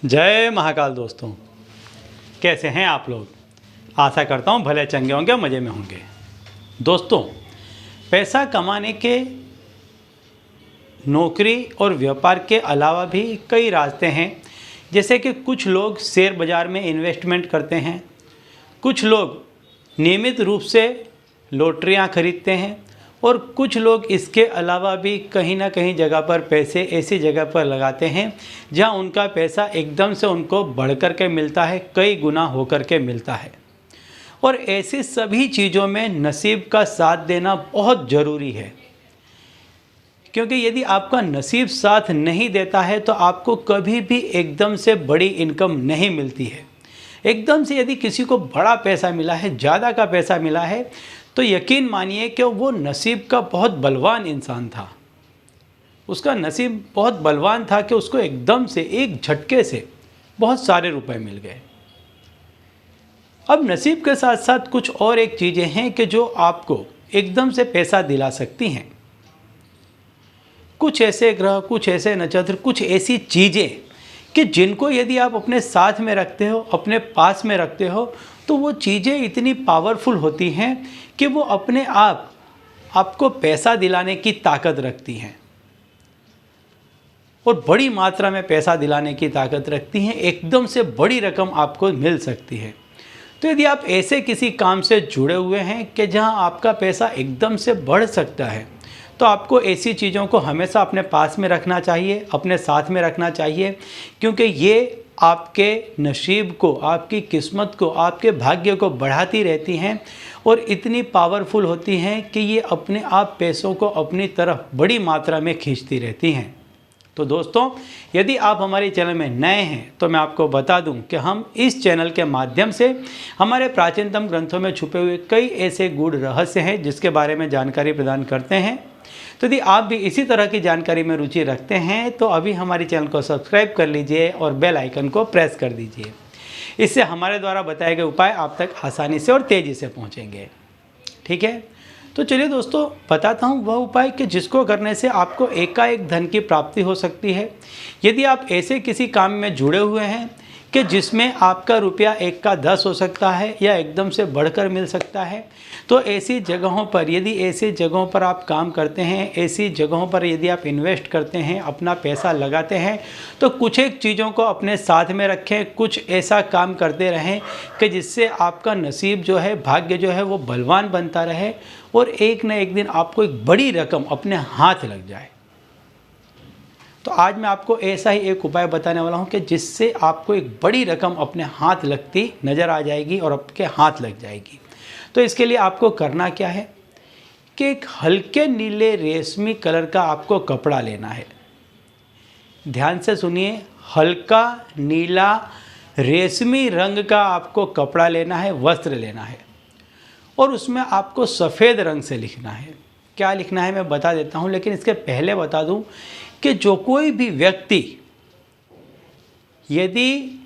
जय महाकाल दोस्तों, कैसे हैं आप लोग। आशा करता हूं भले चंगे होंगे, मज़े में होंगे। दोस्तों, पैसा कमाने के नौकरी और व्यापार के अलावा भी कई रास्ते हैं। जैसे कि कुछ लोग शेयर बाज़ार में इन्वेस्टमेंट करते हैं, कुछ लोग नियमित रूप से लॉटरियां खरीदते हैं और कुछ लोग इसके अलावा भी कहीं ना कहीं जगह पर पैसे ऐसी जगह पर लगाते हैं जहां उनका पैसा एकदम से उनको बढ़ कर के मिलता है, कई गुना होकर के मिलता है। और ऐसी सभी चीज़ों में नसीब का साथ देना बहुत ज़रूरी है, क्योंकि यदि आपका नसीब साथ नहीं देता है तो आपको कभी भी एकदम से बड़ी इनकम नहीं मिलती है। एकदम से यदि किसी को बड़ा पैसा मिला है, ज़्यादा का पैसा मिला है, तो यकीन मानिए कि वो नसीब का बहुत बलवान इंसान था। उसका नसीब बहुत बलवान था कि उसको एकदम से एक झटके से बहुत सारे रुपए मिल गए। अब नसीब के साथ साथ कुछ और एक चीज़ें हैं कि जो आपको एकदम से पैसा दिला सकती हैं। कुछ ऐसे ग्रह, कुछ ऐसे नक्षत्र, कुछ ऐसी चीज़ें कि जिनको यदि आप अपने साथ में रखते हो, अपने पास में रखते हो, तो वो चीज़ें इतनी पावरफुल होती हैं कि वो अपने आप आपको पैसा दिलाने की ताकत रखती हैं और बड़ी मात्रा में पैसा दिलाने की ताकत रखती हैं। एकदम से बड़ी रकम आपको मिल सकती है। तो यदि आप ऐसे किसी काम से जुड़े हुए हैं कि जहां आपका पैसा एकदम से बढ़ सकता है, तो आपको ऐसी चीज़ों को हमेशा अपने पास में रखना चाहिए, अपने साथ में रखना चाहिए, क्योंकि ये आपके नसीब को, आपकी किस्मत को, आपके भाग्य को बढ़ाती रहती हैं और इतनी पावरफुल होती हैं कि ये अपने आप पैसों को अपनी तरफ बड़ी मात्रा में खींचती रहती हैं। तो दोस्तों, यदि आप हमारे चैनल में नए हैं तो मैं आपको बता दूं कि हम इस चैनल के माध्यम से हमारे प्राचीनतम ग्रंथों में छुपे हुए कई ऐसे गूढ़ रहस्य हैं जिसके बारे में जानकारी प्रदान करते हैं। तो यदि आप भी इसी तरह की जानकारी में रुचि रखते हैं तो अभी हमारे चैनल को सब्सक्राइब कर लीजिए और बेल आइकन को प्रेस कर दीजिए। इससे हमारे द्वारा बताए गए उपाय आप तक आसानी से और तेज़ी से पहुंचेंगे। ठीक है, तो चलिए दोस्तों, बताता हूं वह उपाय कि जिसको करने से आपको एकाएक धन की प्राप्ति हो सकती है। यदि आप ऐसे किसी काम में जुड़े हुए हैं कि जिसमें आपका रुपया 1 का 10 हो सकता है या एकदम से बढ़कर मिल सकता है, तो ऐसी जगहों पर, यदि ऐसी जगहों पर आप काम करते हैं, ऐसी जगहों पर यदि आप इन्वेस्ट करते हैं, अपना पैसा लगाते हैं, तो कुछ एक चीज़ों को अपने साथ में रखें। कुछ ऐसा काम करते रहें कि जिससे आपका नसीब जो है, भाग्य जो है, वो बलवान बनता रहे और एक न एक दिन आपको एक बड़ी रकम अपने हाथ लग जाए। तो आज मैं आपको ऐसा ही एक उपाय बताने वाला हूं कि जिससे आपको एक बड़ी रकम अपने हाथ लगती नज़र आ जाएगी और आपके हाथ लग जाएगी। तो इसके लिए आपको करना क्या है कि एक हल्के नीले रेशमी कलर का आपको कपड़ा लेना है। ध्यान से सुनिए, हल्का नीला रेशमी रंग का आपको कपड़ा लेना है, वस्त्र लेना है और उसमें आपको सफ़ेद रंग से लिखना है। क्या लिखना है मैं बता देता हूँ, लेकिन इसके पहले बता दूँ कि जो कोई भी व्यक्ति यदि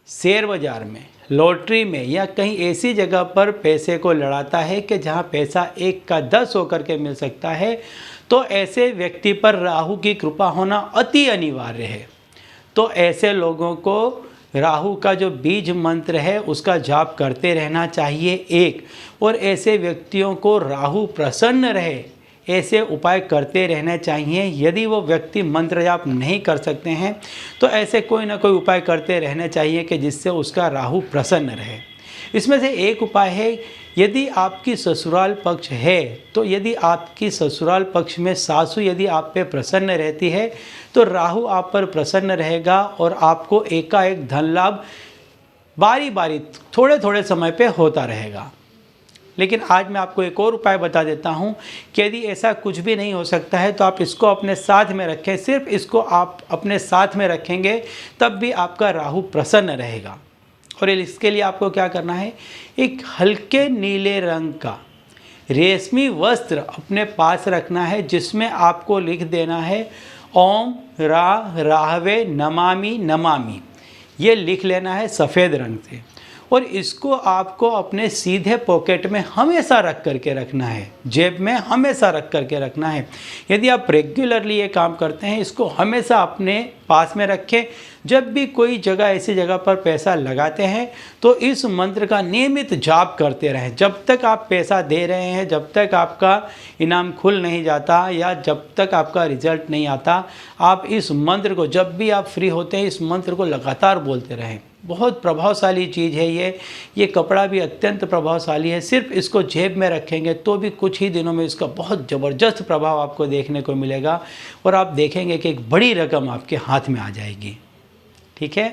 शेयर बाज़ार में, लॉटरी में या कहीं ऐसी जगह पर पैसे को लड़ाता है कि जहां पैसा 1 का 10 होकर के मिल सकता है, तो ऐसे व्यक्ति पर राहु की कृपा होना अति अनिवार्य है। तो ऐसे लोगों को राहु का जो बीज मंत्र है उसका जाप करते रहना चाहिए एक, और ऐसे व्यक्तियों को राहु प्रसन्न रहे ऐसे उपाय करते रहने चाहिए। यदि वो व्यक्ति मंत्र जाप नहीं कर सकते हैं तो ऐसे कोई ना कोई उपाय करते रहने चाहिए कि जिससे उसका राहु प्रसन्न रहे। इसमें से एक उपाय है, यदि आपकी ससुराल पक्ष है, तो यदि आपकी ससुराल पक्ष में सासू यदि आप पे प्रसन्न रहती है तो राहु आप पर प्रसन्न रहेगा और आपको एकाएक धन लाभ बारी बारी थोड़े थोड़े समय पे होता रहेगा। लेकिन आज मैं आपको एक और उपाय बता देता हूँ कि यदि ऐसा कुछ भी नहीं हो सकता है तो आप इसको अपने साथ में रखें। सिर्फ इसको आप अपने साथ में रखेंगे तब भी आपका राहु प्रसन्न रहेगा। और इसके लिए आपको क्या करना है, एक हल्के नीले रंग का रेशमी वस्त्र अपने पास रखना है जिसमें आपको लिख देना है ओम राहवे नमामि नमामि। ये लिख लेना है सफ़ेद रंग से और इसको आपको अपने सीधे पॉकेट में हमेशा रख करके रखना है, जेब में हमेशा रख करके रखना है। यदि आप रेगुलरली ये काम करते हैं, इसको हमेशा अपने पास में रखें। जब भी कोई जगह ऐसी जगह पर पैसा लगाते हैं तो इस मंत्र का नियमित जाप करते रहें। जब तक आप पैसा दे रहे हैं, जब तक आपका इनाम खुल नहीं जाता या जब तक आपका रिजल्ट नहीं आता, आप इस मंत्र को जब भी आप फ्री होते हैं इस मंत्र को लगातार बोलते रहें। बहुत प्रभावशाली चीज़ है ये कपड़ा भी अत्यंत प्रभावशाली है। सिर्फ इसको जेब में रखेंगे तो भी कुछ ही दिनों में इसका बहुत ज़बरदस्त प्रभाव आपको देखने को मिलेगा और आप देखेंगे कि एक बड़ी रकम आपके हाथ में आ जाएगी। ठीक है,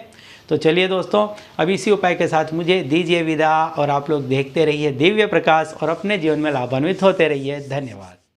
तो चलिए दोस्तों, अब इसी उपाय के साथ मुझे दीजिए विदा और आप लोग देखते रहिए दिव्य प्रकाश और अपने जीवन में लाभान्वित होते रहिए। धन्यवाद।